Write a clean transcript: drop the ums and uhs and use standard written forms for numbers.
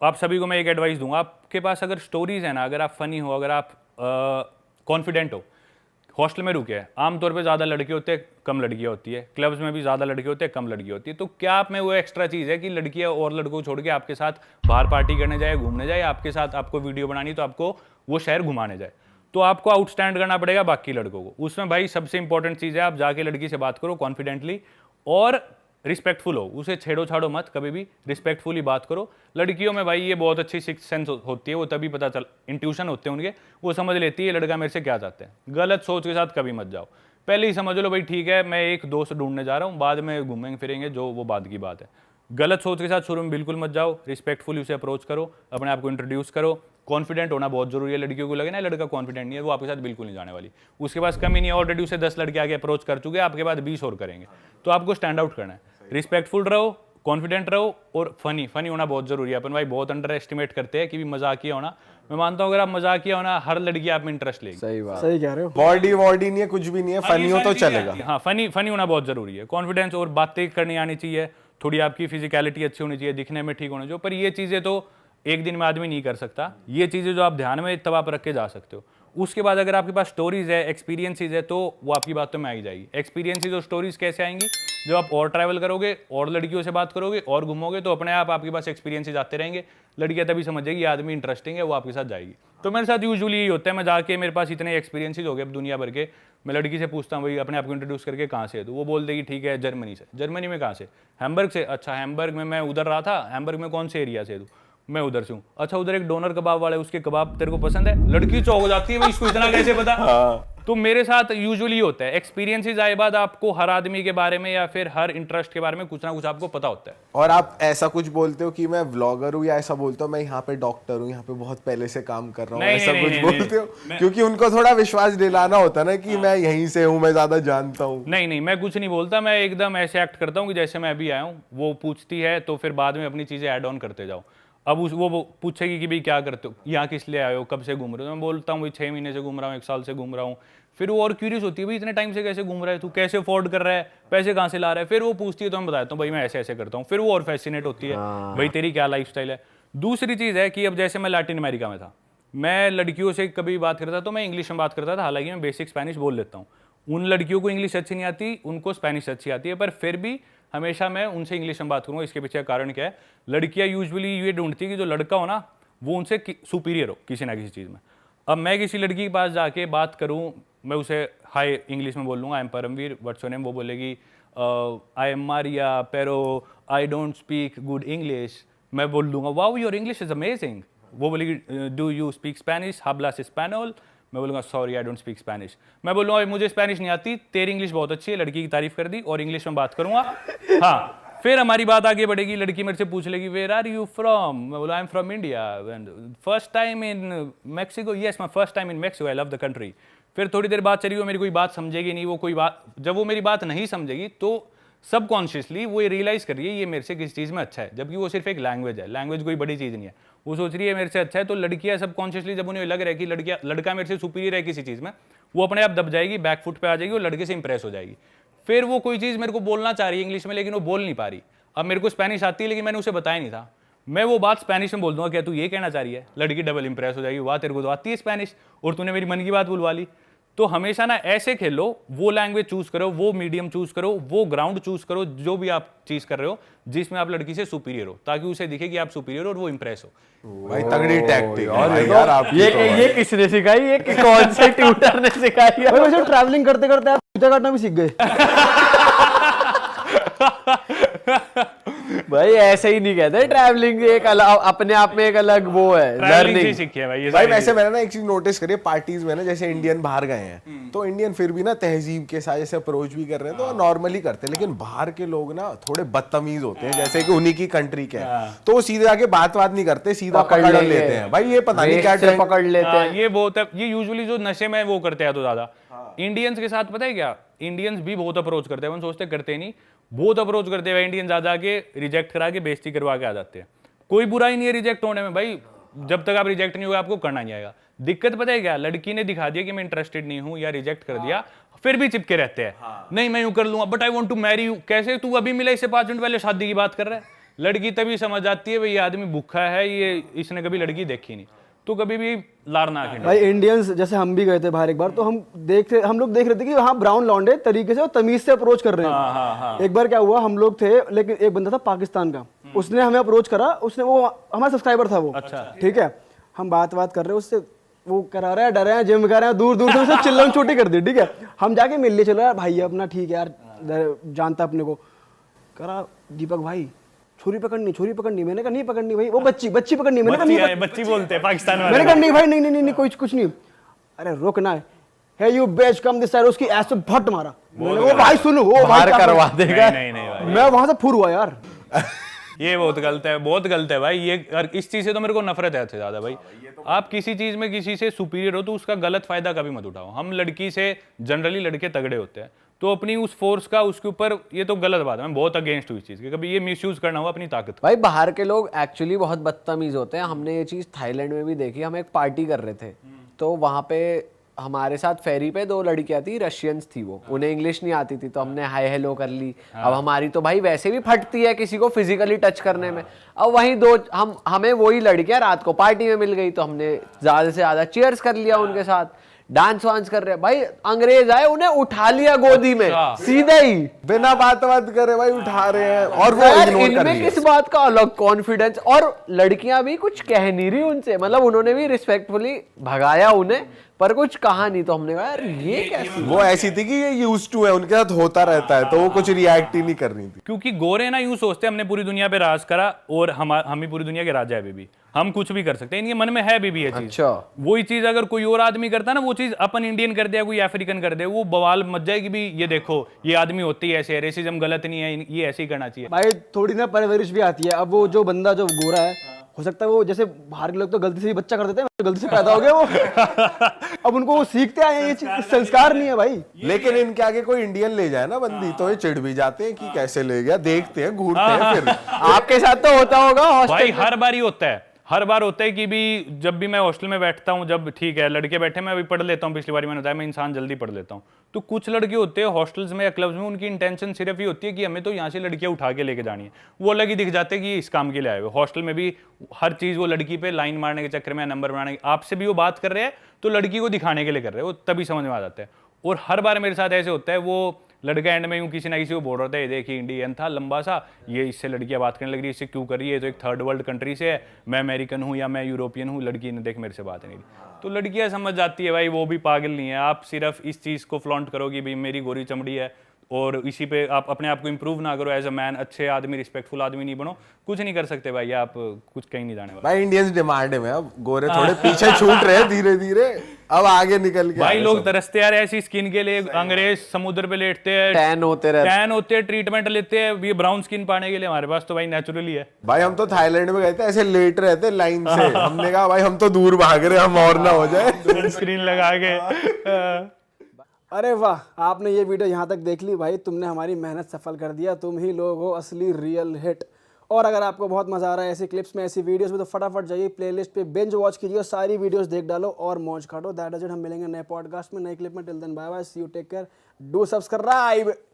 आप सभी को मैं एक एडवाइस दूंगा, आपके पास अगर स्टोरीज है ना, अगर आप फनी हो, अगर आप कॉन्फिडेंट हो, हॉस्टल में रुके हैं, आमतौर पे ज़्यादा लड़के होते हैं कम लड़कियाँ होती है, क्लब्स में भी ज़्यादा लड़के होते हैं कम लड़कियाँ होती है, तो क्या आप में वो एक्स्ट्रा चीज़ है कि लड़कियाँ और लड़कों को छोड़ के आपके साथ बाहर पार्टी करने जाए, घूमने जाए, आपके साथ आपको वीडियो बनानी तो आपको वो शहर घुमाने जाए, तो आपको आउटस्टैंड करना पड़ेगा बाकी लड़कों को। उसमें भाई सबसे इंपॉर्टेंट चीज़ है, आप जाके लड़की से बात करो कॉन्फिडेंटली और रिस्पेक्टफुल हो, उसे छेड़ो छाड़ो मत, कभी भी रिस्पेक्टफुली बात करो। लड़कियों में भाई ये बहुत अच्छी सिक्स सेंस होती है, वो तभी पता चल, इंट्यूशन होते हैं उनके, वो समझ लेती है लड़का मेरे से क्या चाहते हैं। गलत सोच के साथ कभी मत जाओ, पहले ही समझ लो भाई ठीक है मैं एक दोस्त ढूंढने जा रहा हूँ, बाद में घूमेंगे फिरेंगे जो वो बाद की बात है। गलत सोच के साथ शुरू में बिल्कुल मत जाओ, रिस्पेक्टफुली उसे अप्रोच करो, अपने आप को इंट्रोड्यूस करो। कॉन्फिडेंट होना बहुत जरूरी है, लड़कियों को लगे ना लड़का कॉन्फिडेंट नहीं है, वो आपके साथ बिल्कुल नहीं जाने वाली, उसके पास कमी नहीं है, ऑलरेडी उसे 10 लड़के आगे अप्रोच कर चुके हैं, आपके बाद 20 और करेंगे। तो आपको स्टैंड आउट करना है, रिस्पेक्टफुल रहो, कॉन्फिडेंट रहो और फनी होना बहुत जरूरी है। अपन भाई बहुत अंडर एस्टिमेट करते हैं कि भी मजाकिया होना, मैं मानता हूँ अगर आप मजाकिया होना हर लड़की आप में इंटरेस्ट लेगी। सही बात, सही कह रहे हो। बॉडी नहीं है, कुछ भी नहीं है, फनी हो तो चलेगा। हाँ, फनी होना बहुत जरूरी है, कॉन्फिडेंस और बातें करनी आनी चाहिए, थोड़ी आपकी फिजिकलिटी अच्छी होनी चाहिए, दिखने में ठीक होना चाहिए, पर ये चीज़ें तो एक दिन में आदमी नहीं कर सकता, ये चीज़ें जो आप ध्यान में तब आप रख के जा सकते हो। उसके बाद अगर आपके पास स्टोरीज है, एक्सपीरियंसेस है, तो वो आपकी बातों में आई जाएगी। एक्सपीरियंसेस और स्टोरीज कैसे आएंगी, जब आप और ट्रैवल करोगे और लड़कियों से बात करोगे और घूमोगे, तो अपने आप आपके पास एक्सपीरियंसेस आते रहेंगे, लड़कियां तभी समझेगी आदमी इंटरेस्टिंग है, वो आपके साथ जाएगी। तो मेरे साथ यूजुअली यही होता है, मैं जाके मेरे पास इतने एक्सपीरियंसेस हो गए अब दुनिया भर के, मैं लड़की से पूछता हूँ भाई अपने आप को इंट्रोड्यूस करके कहाँ से है, तो वो बोल देगी ठीक है जर्मनी से। जर्मनी में कहाँ से? हैम्बर्ग से। अच्छा हैम्बर्ग में मैं उधर रहा था, हैम्बर्ग में कौन से एरिया से तू? मैं उधर से हूँ। अच्छा उधर एक डोनर कबाब वाला है, उसके कबाब तेरे को पसंद है? लड़की चौंक हो जाती है भाई इसको इतना कैसे पता। तो मेरे साथ यूजुअली होता है, एक्सपीरियंसेस आए बाद आपको हर आदमी के बारे में या फिर हर इंटरेस्ट के बारे में कुछ ना कुछ आपको पता होता है। और आप ऐसा कुछ बोलते हो कि मैं व्लॉगर हूँ, या ऐसा बोलते हो मैं यहाँ पे डॉक्टर हूँ, यहाँ पे बहुत पहले से काम कर रहा हूँ, ऐसा कुछ बोलते हो? क्योंकि उनको थोड़ा विश्वास दिलाना होता है ना कि मैं यहीं से हूँ, मैं ज्यादा जानता हूँ। नहीं, मैं कुछ नहीं बोलता, मैं एकदम ऐसे एक्ट करता हूँ कि जैसे मैं अभी आया हूँ। वो पूछती है तो फिर बाद में अपनी चीजें ऐड ऑन करते जाओ। अब वो पूछेगी कि भाई क्या करते हो, यहाँ किस लिए आए हो, कब से घूम रहे हो, मैं बोलता हूँ भाई 6 महीने से घूम रहा हूँ, 1 साल से घूम रहा हूँ। फिर वो और क्यूरियस होती है भाई इतने टाइम से कैसे घूम रहा है तू, कैसे अफोर्ड कर रहा है, पैसे कहाँ से ला रहा है। फिर वो पूछती है तो मैं बताता हूँ भाई मैं ऐसे ऐसे करता हूँ। फिर वो और फैसिनेट होती है भाई तेरी क्या लाइफस्टाइल है। दूसरी चीज़ है कि अब जैसे मैं लैटिन अमेरिका में था, मैं लड़कियों से कभी बात करता तो मैं इंग्लिश में बात करता था, हालांकि मैं बेसिक स्पेनिश बोल लेता हूँ। उन लड़कियों को इंग्लिश अच्छी नहीं आती, उनको स्पेनिश अच्छी आती है, पर फिर भी हमेशा मैं उनसे इंग्लिश में बात करूँगा। इसके पीछे कारण क्या है, लड़कियाँ यूजुअली ये ढूंढती है कि जो लड़का हो ना वो उनसे सुपीरियर हो किसी ना किसी चीज़ में। अब मैं किसी लड़की के पास जाके बात करूँ, मैं उसे हाय इंग्लिश में बोल लूँगा, I am Paramvir, what's your name, वो बोलेगी I am Maria Pero, I don't speak good English. मैं बोल दूंगा wow your English is amazing. वो बोलेगी डू यू स्पीक स्पेनिश, हाब्लास स्पेनोल। मैं बोलूँगा sorry I don't speak Spanish. मैं बोलूँगा मुझे स्पेनिश नहीं आती, तेरी इंग्लिश बहुत अच्छी है, लड़की की तारीफ कर दी और इंग्लिश में बात करूँगा। हाँ, फिर हमारी बात आगे बढ़ेगी, लड़की मेरे से पूछ लेगी वेयर आर यू फ्रॉम। मैं बोला I am from India, first time in Mexico, yes my first time in Mexico, I love the country. फिर थोड़ी देर बात चली, वो मेरी कोई बात समझेगी नहीं, वो कोई बात, जब वो मेरी बात नहीं समझेगी तो सबकॉन्शियसली वो ये रियलाइज कर रही है ये मेरे से किसी चीज़ में अच्छा है, जबकि वो सिर्फ एक लैंग्वेज है, लैंग्वेज कोई बड़ी चीज़ नहीं है। वो सोच रही है मेरे से अच्छा है, तो लड़कियां सबकॉन्शियसली जब उन्हें लग रहा है कि लड़का मेरे से सुपीरियर है किसी चीज़ में, वो अपने आप दब जाएगी, बैक फुट पे आ जाएगी और लड़के से इंप्रेस हो जाएगी। फिर वो कोई चीज़ मेरे को बोलना चाह रही है इंग्लिश में, लेकिन वो बोल नहीं पा रही। अब मेरे को स्पेनिश आती है लेकिन मैंने उसे बताया नहीं था, मैं वो बात स्पेनिश में बोल दूंगा, क्या तू ये कहना चाह रही है? लड़की डबल इंप्रेस हो जाएगी, वाह तेरे को तो आती है स्पेनिश और तूने मेरी मन की बात बुलवा ली। तो हमेशा ना ऐसे खेलो, वो लैंग्वेज चूज करो, वो मीडियम चूज करो, वो ग्राउंड चूज करो, जो भी आप चीज कर रहे हो जिसमें आप लड़की से सुपीरियर हो, ताकि उसे दिखे कि आप सुपीरियर हो और वो इंप्रेस हो। भाई तगड़ी टैक्टिक यार आपकी। ये किसने सिखाई, ये कौन से ट्यूटर ने सिखाई? वैसे ट्रैवलिंग करते करते आप जूता काटना भी सीख गए। भाई ऐसे ही नहीं कहते, ट्रैवलिंग एक अलग अपने आप में एक अलग वो है, लर्निंग सीखी है भाई। भाई वैसे मैंने ना एक चीज नोटिस करी है पार्टीज में ना, जैसे इंडियन बाहर गए हैं तो इंडियन फिर भी ना तहजीब के साथ जैसे अप्रोच भी कर रहे हैं तो नॉर्मली करते हैं, लेकिन बाहर के लोग ना थोड़े बदतमीज होते हैं, जैसे कि उन्हीं की कंट्री के हैं, तो वो सीधे आके बात नहीं करते, सीधा पकड़ लेते हैं। भाई ये पता नहीं क्या पकड़ लेते हैं, ये बहुत है, ये यूजुअली जो नशे में वो करते हैं तो ज्यादा। इंडियंस के साथ पता है क्या, इंडियंस भी बहुत अप्रोच करते हैं, हम सोचते करते नहीं, बहुत अप्रोच करते हैं इंडियन, ज्यादा के रिजेक्ट करा के बेइज्जती करवा के आ जाते हैं। कोई बुराई नहीं है रिजेक्ट होने में भाई, जब तक आप रिजेक्ट नहीं होगा आपको करना नहीं आएगा। दिक्कत पता है क्या, लड़की ने दिखा दिया कि मैं इंटरेस्टेड नहीं हूं या रिजेक्ट कर दिया, फिर भी चिपके रहते हैं। नहीं मैं यूं कर लूंगा, but I want to marry you. कैसे? तू अभी मिला, इससे 5 मिनट पहले शादी की बात कर रहा है, लड़की तभी समझ आती है भाई ये आदमी भूखा है, ये इसने कभी लड़की देखी नहीं, तो कभी भी लार ना खिंडा। भाई इंडियंस जैसे हम भी गए थे बाहर एक बार, तो हम लोग देख रहे थे कि हाँ ब्राउन लौंडे तरीके से और तमीज से अप्रोच कर रहे हैं। हाँ। एक बार क्या हुआ, हम लोग थे लेकिन एक बंदा था पाकिस्तान का, उसने हमें अप्रोच करा, उसने वो हमारा सब्सक्राइबर था वो, अच्छा। ठीक है, हम बात कर रहे हैं उससे, वो करा रहा है डरे हैं जिम कर रहे हैं, दूर दूर से उसने चिल्लम छोटी कर दी, ठीक है, हम जाके मिल लिए, चलो यार भाई अपना ठीक है यार, जानता अपने को, करा दीपक भाई छोरी पकड़नी, मैंने कहा नहीं पकड़नी भाई, वो बच्ची पकड़नी, मैंने कहा नहीं बच्ची बोलते हैं पाकिस्तान वाले, मैंने कहा नहीं भाई, नहीं कुछ नहीं, अरे रुकना है यू बेच कम दिस साइड, उसकी ऐसे भट मारा, मैंने वो भाई सुनो वो बाहर करवा देगा। नहीं भाई, मैं वहां से फुर हुआ यार। ये बहुत गलत है भाई, ये और इस चीज से तो मेरे को नफरत है ज्यादा भाई। आप किसी चीज में किसी से सुपीरियर हो तो उसका गलत फायदा कभी मत उठाओ। हम लड़की से जनरली लड़के तगड़े होते हैं, तो अपनी उस फोर्स का उसके ऊपर, ये तो गलत बात है, मैं बहुत अगेंस्ट हूँ इस चीज के, कभी ये मिसयूज करना हो अपनी ताकत का। भाई बाहर के लोग एक्चुअली बहुत बदतमीज होते हैं। हमने ये चीज थाईलैंड में भी देखी। हम एक पार्टी कर रहे थे, तो वहां पे हमारे साथ फेरी पे 2 लड़कियां थी, रशियंस थी वो, उन्हें इंग्लिश नहीं आती थी, तो हमने हाय हेलो कर ली। अब हमारी तो भाई वैसे भी फटती है किसी को फिजिकली टच करने में। अब वहीं हमें वही लड़कियां रात को पार्टी में मिल गई, तो हमने ज्यादा से ज्यादा चीयर्स कर लिया उनके साथ, डांस वांस कर रहे हैं। भाई अंग्रेज आए, उन्हें उठा लिया गोदी में सीधे ही, बिना बात करे भाई उठा रहे हैं, और वो यार इग्नोर कर इनमें लिया। किस बात का अलग कॉन्फिडेंस। और लड़कियां भी कुछ कह नहीं रही उनसे, मतलब उन्होंने भी रिस्पेक्टफुली भगाया उन्हें, पर कुछ कहा नहीं। तो हमने कहा यार ये कैसे, वो ऐसी थी कि ये यूज्ड टू है, उनके साथ होता रहता है, तो वो कुछ रिएक्ट ही नहीं कर रही थी। क्योंकि गोरे ना यूं सोचते हैं हमने पूरी दुनिया पे राज करा और हम ही पूरी दुनिया के राजा है अभी भी, हम कुछ भी कर सकते हैं, इनके मन में है अभी भी ये चीज। अच्छा। वही चीज अगर कोई और आदमी करता ना, वो चीज अपन इंडियन कर दिया, कोई अफ्रीकन कर दे, वो बवाल मच जाएगी भी, ये देखो ये आदमी होती है ऐसे, रेसिज्म गलत नहीं है, ये ऐसे ही करना चाहिए। भाई थोड़ी ना परवरिश भी आती है। अब वो जो बंदा जो गोरा है, हो सकता है वो जैसे बाहर के लोग तो गलती से ही बच्चा कर देते हैं, गलती से पैदा हो गया वो अब उनको वो सीखते आए हैं, ये चीज संस्कार नहीं है भाई। लेकिन इनके आगे कोई इंडियन ले जाए ना बंदी, तो ये चिढ़ भी जाते हैं कि कैसे ले गया, देखते हैं, घूरते हैं फिर। आपके साथ तो होता होगा हॉस्टल भाई हर बार ही होता है, हर बार होता है कि भी जब भी मैं हॉस्टल में बैठता हूँ, जब ठीक है लड़के बैठे मैं अभी पढ़ लेता हूँ, पिछली बार मैंने बताया मैं इंसान जल्दी पढ़ लेता हूँ, तो कुछ लड़के होते हैं हॉस्टल्स में या क्लब्स में, उनकी इंटेंशन सिर्फ ही होती है कि हमें तो यहाँ से लड़कियाँ उठा के लेके जानी है, वो अलग ही दिख जाते हैं कि इस काम के लिए आए हुए। हॉस्टल में भी हर चीज़ वो लड़की पे लाइन मारने के चक्कर में, नंबर बनाने, आपसे भी वो बात कर रहे हैं तो लड़की को दिखाने के लिए कर रहे हैं, वो तभी समझ में आ जाता है। और हर बार मेरे साथ ऐसे होता है, वो लड़का एंड में यूं किसी ना किसी को बोल रहा था, ये देखिए इंडियन था लंबा सा, ये इससे लड़कियां बात करने लग रही है, इससे क्यों कर रही है, तो एक थर्ड वर्ल्ड कंट्री से है, मैं अमेरिकन हूँ या मैं यूरोपियन हूँ, लड़की ने देख मेरे से बात नहीं की। तो लड़कियां समझ जाती है भाई, वो भी पागल नहीं है। आप सिर्फ इस चीज़ को फ्लॉन्ट करो कि भाई मेरी गोरी चमड़ी है, और इसी पे आप अपने आप को इंप्रूव ना करो, एज अ मैन अच्छे आदमी, रिस्पेक्टफुल आदमी नहीं बनो, कुछ नहीं कर सकते भाई, आप कुछ कहीं नहीं जाने वाले। भाई इंडियंस डिमांड में अब गोरे थोड़े पीछे छूट रहे हैं धीरे धीरे, अब आगे निकल के भाई लोग तरसते यार ऐसी स्किन के लिए, अंग्रेज समुद्र पे लेटते हैं, टैन होते रहते, ट्रीटमेंट लेते हैं, ये ब्राउन स्किन पाने के लिए, हमारे पास तो भाई नेचुरली है। भाई हम तो थाईलैंड में गए थे, ऐसे लेट रहे थे लाइन से, हमने कहा भाई हम तो दूर भाग रहे, हम और ना हो जाए। स्क्रीन लगा के अरे वाह, आपने ये वीडियो यहाँ तक देख ली भाई, तुमने हमारी मेहनत सफल कर दिया, तुम ही लोग हो असली रियल हिट। और अगर आपको बहुत मजा आ रहा है ऐसी क्लिप्स में, ऐसी वीडियोस में, तो फटाफट जाइए प्लेलिस्ट पे बिंज वॉच कीजिए और सारी वीडियोस देख डालो और मौज काटो। दैट इज इट, हम मिलेंगे नए पॉडकास्ट में, नए क्लिप में। Till then bye bye, see you, take care, do subscribe.